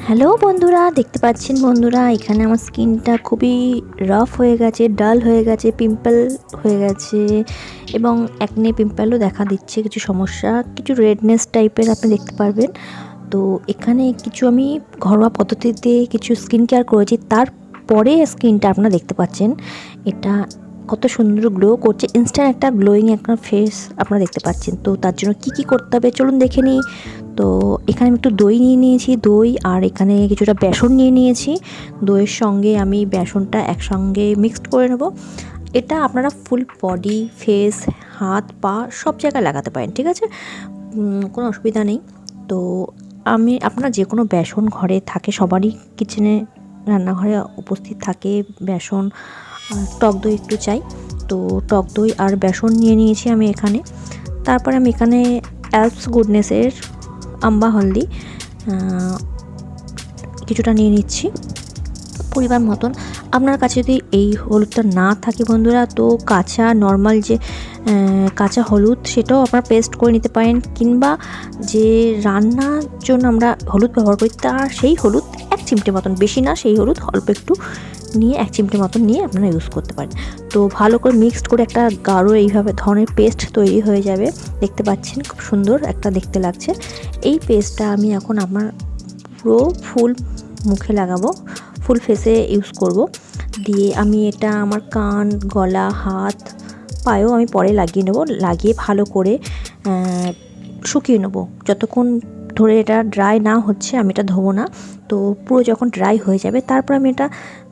Hello বন্ধুরা, দেখতে পাচ্ছেন বন্ধুরা, এখানে আমার স্কিনটা খুবই রাফ হয়ে গেছে, ডাল হয়ে গেছে, পিম্পল হয়ে গেছে এবং একনে পিম্পলও দেখা দিচ্ছে, কিছু সমস্যা, কিছু রেডনেস টাইপের আপনি দেখতে পারবেন। তো এখানে কিছু আমি ঘরোয়া পদ্ধতিতে কিছু স্কিন কেয়ার করেছি, তারপরে স্কিনটা আপনারা দেখতে পাচ্ছেন এটা কত সুন্দর গ্লো করছে, ইনস্ট্যান্ট একটা গ্লোয়িং একটা ফেস আপনারা দেখতে পাচ্ছেন। তো তার জন্য কি করতে হবে চলুন দেখে নিই। তো এখানে আমি একটু দই নিয়ে নিয়েছি, দই আর এখানে কিছুটা বেসন নিয়ে নিয়েছি। দইয়ের সঙ্গে আমি বেসনটা একসঙ্গে মিক্সড করে নেব। এটা আপনারা ফুল বডি, ফেস, হাত, পা সব জায়গায় লাগাতে পারেন, ঠিক আছে, কোনো অসুবিধা নেই। তো আপনারা যে কোনো বেসন ঘরে থাকে, সবারই কিচেনে রান্নাঘরে উপস্থিত থাকে বেসন। টক দই একটু চাই, তো টক দই আর বেসন নিয়ে নিয়েছি আমি এখানে। তারপরে আমি এখানে অ্যালপস গুডনেসের আম্বা হলদি কিছুটা নিয়ে নিচ্ছি পরিমাণ মতন। আপনার কাছে যদি এই হলুদটা না থাকে বন্ধুরা, তো কাঁচা নর্মাল যে কাঁচা হলুদ সেটাও আপনারা পেস্ট করে নিতে পারেন, কিংবা যে রান্নার জন্য আমরা হলুদ ব্যবহার করি তার সেই হলুদ 1 চিমটে মতন, বেশি না, সেই হলুদ অল্প একটু নিয়ে 1 চিমটে মতন নিয়ে আপনারা ইউজ করতে পারেন। তো ভালো করে মিক্সড করে একটা গাঢ় এইভাবে ধরনের পেস্ট তৈরি হয়ে যাবে, দেখতে পাচ্ছেন খুব সুন্দর একটা দেখতে লাগছে। এই পেস্টটা আমি এখন আমার পুরো ফুল মুখে লাগাবো, ফুল ফেসে ইউজ করব। দিয়ে আমি এটা আমার কান, গলা, হাত, পায়েও আমি পরে লাগিয়ে নেব। লাগিয়ে ভালো করে শুকিয়ে নেব। যতক্ষণ ধরে এটা ড্রাই না হচ্ছে আমি এটা ধোবো না। তো পুরো যখন ড্রাই হয়ে যাবে তারপর আমি এটা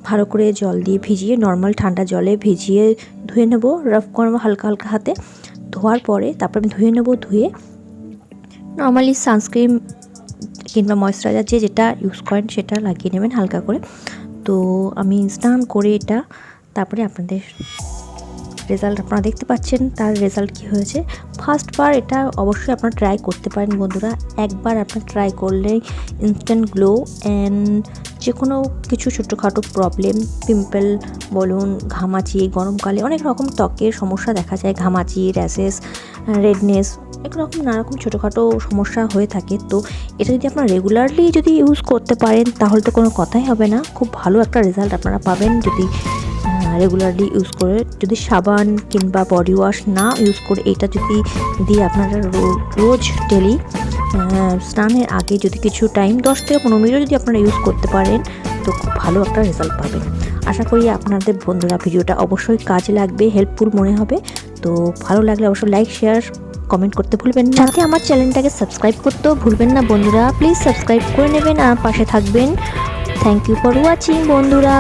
ভালো করে জল দিয়ে ভিজিয়ে, নর্মাল ঠান্ডা জলে ভিজিয়ে ধুয়ে নেব, রাফ করবো হালকা হালকা হাতে। ধোয়ার পরে তারপর আমি ধুয়ে নেব। ধুয়ে নর্মালি সানস্ক্রিন কিংবা ময়েশ্চারাইজার যেটা ইউজ করেন সেটা লাগিয়ে নেবেন হালকা করে। তো আমি স্নান করে এটা তারপরে আপনাদের রেজাল্ট আপনারা দেখতে পাচ্ছেন, তার রেজাল্ট কি হয়েছে। ফার্স্টবার এটা অবশ্যই আপনারা ট্রাই করতে পারেন বন্ধুরা, একবার আপনারা ট্রাই করলে ইনস্ট্যান্ট গ্লো অ্যান্ড যে কোনো কিছু ছোটোখাটো প্রবলেম, পিম্পল বলুন, ঘামাচি, গরমকালে অনেক রকম ত্বকের সমস্যা দেখা যায়, ঘামাচি, র্যাশেস, রেডনেস, একরকম নানারকম ছোটোখাটো সমস্যা হয়ে থাকে। তো এটা যদি আপনারা রেগুলারলি যদি ইউজ করতে পারেন তাহলে তো কোনো কথাই হবে না, খুব ভালো একটা রেজাল্ট আপনারা পাবেন যদি রেগুলারলি ইউজ করে। যদি সাবান কিংবা বডি ওয়াশ না ইউজ করে এটা যদি দিয়ে আপনারা রোজ ডেলি স্নানের আগে যদি কিছু টাইম 10 থেকে 15 মিনিটও যদি আপনারা ইউজ করতে পারেন তো খুব ভালো একটা রেজাল্ট পাবেন। আশা করি আপনাদের বন্ধুরা ভিডিওটা অবশ্যই কাজে লাগবে, হেল্পফুল মনে হবে। তো ভালো লাগলে অবশ্যই লাইক, শেয়ার, কমেন্ট করতে ভুলবেন না। সাথে আমার চ্যানেলটাকে সাবস্ক্রাইব করতেও ভুলবেন না বন্ধুরা, প্লিজ সাবস্ক্রাইব করে নেবেন আর পাশে থাকবেন। থ্যাংক ইউ ফর ওয়াচিং বন্ধুরা।